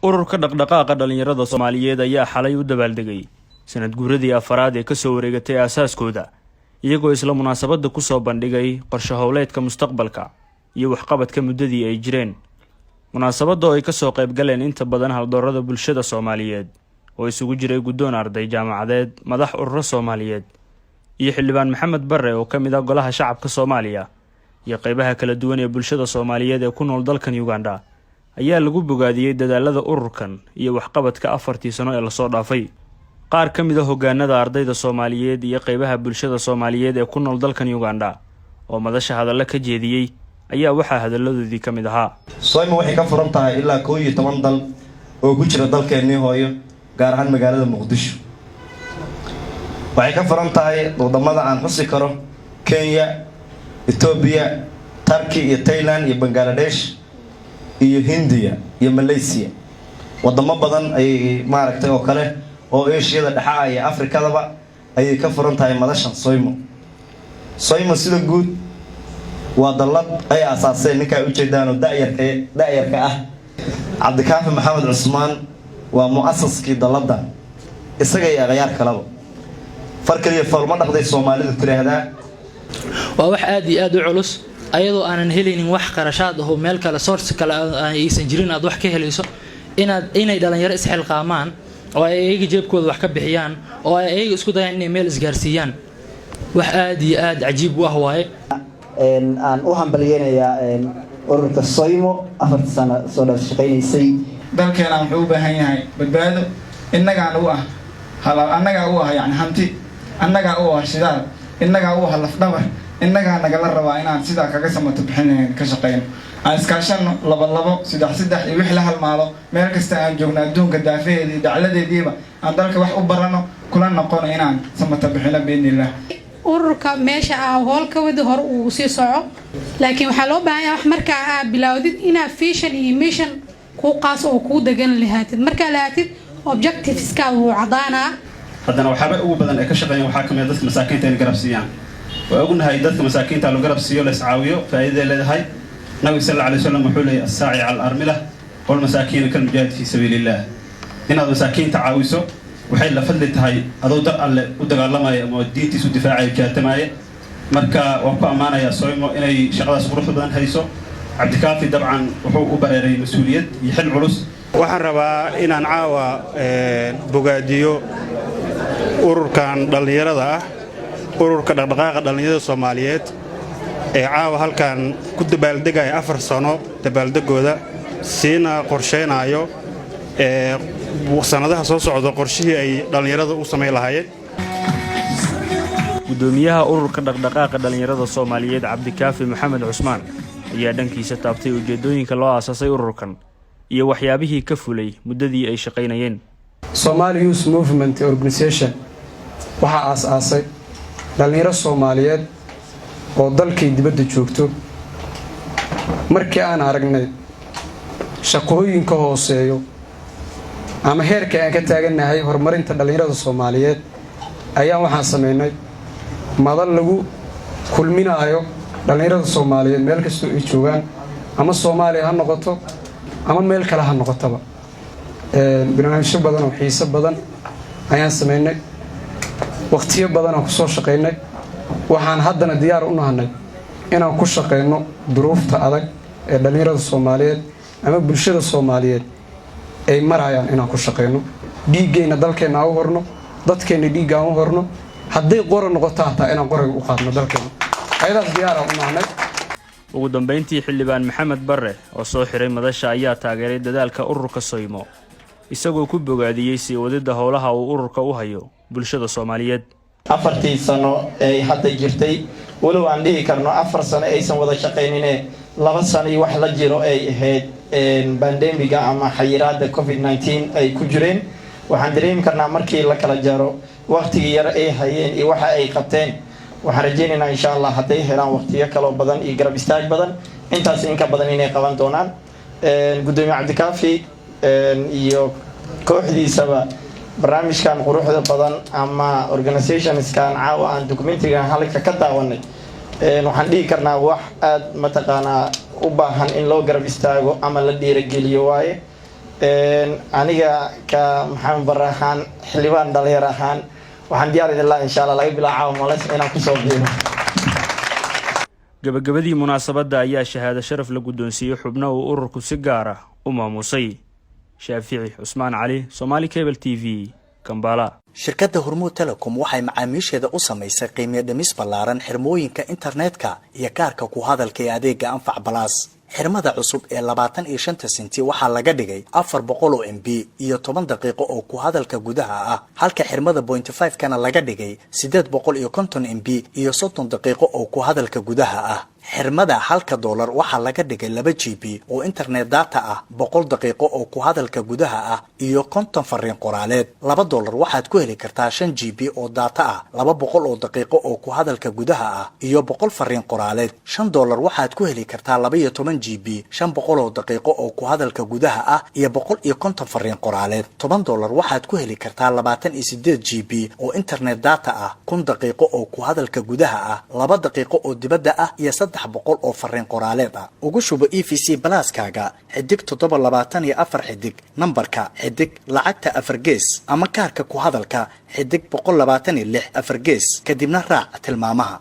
ururka dhaqdhaqaaqa dhalinyarada Soomaaliyeed ayaa xalay u dabaaldegay sanad guuradii afaraad ee ka soo wareegatay aasaaskooda iyagoo isla munaasabada ku soo bandhigay qorshe howleedka mustaqbalka iyo waxqabadka muddadii ay jireen. Munaasabada oo ay ka soo qayb galeen inta badan haldoorada bulshada Soomaaliyeed oo isugu jiray guddoon arday jaamacadeed, madax ururo Soomaaliyeed iyo xildhibaan Maxamed Barre oo ka mid ah golaha shacabka Soomaaliya iyo qaybaha kala duwan ee bulshada Soomaaliyeed ee ku nool dalkan Uganda ayaa lagu bogaadiyay dadaalada ururkan iyo waxqabadka 4 sano ee la soo dhaafay. qaar ka mid ah hogaanada ardayda Soomaaliyeed iyo qaybaha bulshada Soomaaliyeed ee ku nool dalkan Uganda oo madasha hadalla ka jeediyay ayaa waxa hadalladoodii ka mid ahaa. Soyma waxay ka furan tahay ilaa 11 dal oo ku jira dalkeenii hooyo gaar ahaan magaalada Muqdisho. Waxay ka furan tahay wadamada aan xusi karo Kenya, Ethiopia, Turkey iyo Thailand iyo Bangladesh iyo Hindiya iyo Malaysia. wadamo badan ay maaragtay oo kale oo Aasiya dhaxa iyo Afrikadaba ay ka furan tahay madashan Soymo. Soymo sida guud waa dalad ay asaaseen ninka u jeedaan daayarka ah Cabdikaafi Maxamed Cusmaan waa muassaskii dalada isaga iyo aqyaar kalaba farqiga farma dhaqday Soomaalidu tiraahdaa waa wax aad iyo aad u culus ayadoo aanan helinin wax qarashaad ah oo meel kale source kale aysan jirin aad wax ka helayso inay dhalinyaro is xilqaamaan oo ay iyaga jeebkooda wax ka bixiyaan oo ay iyaga isku dayaan inay meel isgaarsiiyaan wax aad iyo aad cajiib u ah waaye aan u hambalyeynaya ururka Soymo 4 sano soo shaqeynaysay dalkeena wuxuu u baahan yahay badbaado innaga u ah yani hanti annaga u ah shidaal innaga u ah laf dhabar innaga naga la rabaa inaan sida kaga samato bixinayaan ka shaqeyno aan iskaashano laba saddex iyo wixii la halmaalo meel kasta aan joogno adduunka daafaheedii dacladeediiba aan dalka wax u barano kula noqono inaan samato bixino biidnillah. ururka meesha hool ka wada hor uu sii soco laakiin waxa loo baahan yahay wax marka aad bilowdid inaad vision iyo mission ku qaas oo ku dagan lahaatid marka lahaatid objectives ka uu cadaana haddana waxaba ugu badan ee ka shaqeeyaan waxa kamid dadka masaakiinta in garab siiyaan waa ognahay dadka masaakiinta loo garab siiyo la iscaawiyo faa'iido leedahay nabi sallallahu alayhi wasallam wuxuu leeyahay as-sa'i 'ala al-armila wal masaakiin kal mujahid fi sabilillah inaad masaakiinta caawiso waxay la fadli tahay adoo dad alle u dagaalamaya ama diintiisu difaacayo jaatamaya marka waan ku amaanaya Soymo inay shaqadaas qurux badan hayso. Cabdikaafi dabcan wuxuu u bareeray mas'uuliyad iyo xil culus. waxaan rabaa inaan caawa bogaadiyo ururkan dhalinyarada ah ururka dhaqdhaqaaqa dhalinyarada Soomaaliyeed ee caawa halkan ku dabaaldegay 4 sano dabaaldegooda siina qorsheenayo sanadaha soo socda qorshihii ay dhalinyarada u sameey lahaayeen. Gudoomiyaha ururka dhaqdhaqaaqa dhalinyarada Soomaaliyeed Cabdikaafi Maxamed Cusmaan ayaa dhankiisa taabtay ujeedooyinka loo aasaasay ururkan iyo waxyaabihii ka fulay muddadii ay shaqeynayeen. Somali Youth Movement Organization waxa aasaasay dhalinyaro Soomaaliyeed oo dalkay dibadda joogto markii aan aragnay shaqooyinka hooseeyo ama heerka aan ka taaganahay horumarinta dhalinyarada Soomaaliyeed ayaa waxaan sameynay madal lagu kulminayo dhalinyarada Soomaaliyeed meel kasta oo ay joogaan ama Soomaaliya ha noqoto ama meel kale ha noqotaba barnaamijyo badan oo xiiso badan ayaan sameynay waqtiyo badan aan ku soo shaqeynay waxaan haddana diyaar u nahay inaan ku shaqeyno duruufta adag ee dhalinyarada Soomaaliyeed ama bulshada Soomaaliyeed ay marayaan inaan ku shaqeyno dhiiggeena dalkeena u horno dadkeena dhiigga u horno haddii qoro noqoto taa inaan qoriga u qaadno dalkeena ayadaas diyaar u nahay. ugu dambeyntii xildhibaan Maxamed Barre oo soo xiray madasha ayaa taageeray dadaalka ururka Soymo isagoo ku bogaadiyay si wadida howlaha uu ururka u hayo bulshada Soomaaliyeed. 4 sano ay hadda jirtay walow aan dhihi karno 4 sano aysan wada shaqeynine 2 sano iyo wax la jiro ay ahayd pandemiga ama xayiraadda COVID-19 ay ku jireen waxaan dareemi karnaa markii la kala jaro waqtigii yar ay hayeen iyo waxa ay qabteen waxaan rajaynaynaa insha Allah hadday helaan waqtiyo kale badan iyo garab istaag badan intaas in ka badan inay qaban doonaan. Gudoomiye Cabdikaafi iyo kooxdiisaba barnaamijkan quruxda badan ama organizationskan caawa aan documentigan halka ka daawanay waxaan dhihi karnaa wax aad mataqaanaa u baahan in loo garab istaago ama la dhiirigeliyo waaye aniga ka maxamed bare ahaan xildhibaan dhalinyaro ahaan waxaan diyaar idin lahaa insha allah laga bilaabo males inaan kusoo biiro. gabagabadii munaasabadda ayaa shahaado sharaf la guddoonsiiyey xubno uu ururku si gaar ah u maamusay. shaafici cusmaan cali, Somali Cable TV, Kampala. shirkadda Hormuud Telecom waxay macaamiisheeda u samaysay qiimo dhimis ballaaran xirmooyinka internetka iyo kaarka ku hadalka ee adeega Anfac Plus. xirmada cusub ee 25 senti waxaa laga dhigay 400 MB iyo 10 daqiiqo oo ku hadalka gudaha ah, halka xirmada 0.5 kana laga dhigay 850 MB iyo 30 daqiiqo oo ku hadalka gudaha ah. xirmada $1 waxaa laga dhigay 2 GB oo internet data ah, 100 daqiiqo oo ku hadalka gudaha ah iyo 50 fariin qoraaleed. $2 waxaad ku heli kartaa 5 GB oo data ah, 200 oo daqiiqo oo ku hadalka gudaha ah iyo 100 fariin qoraaleed. $5 waxaad ku heli kartaa 12 GB 500 oo daqiiqo oo ku hadalka gudaha ah iyo 150 fariin qoraaleed. $10 waxaad ku heli kartaa 28 GB oo internet data ah, 1000 daqiiqo oo ku hadalka gudaha ah, 2 daqiiqo oo dibadda ah iyo 300 oo fariin qoraaleed ah. ugu shubo EVC Plus-kaaga xidig 724 xidig nambarka xidig lacagta 4 gees ama kaarka ku hadalka xidig 126 4 gees kadibna raac tilmaamaha.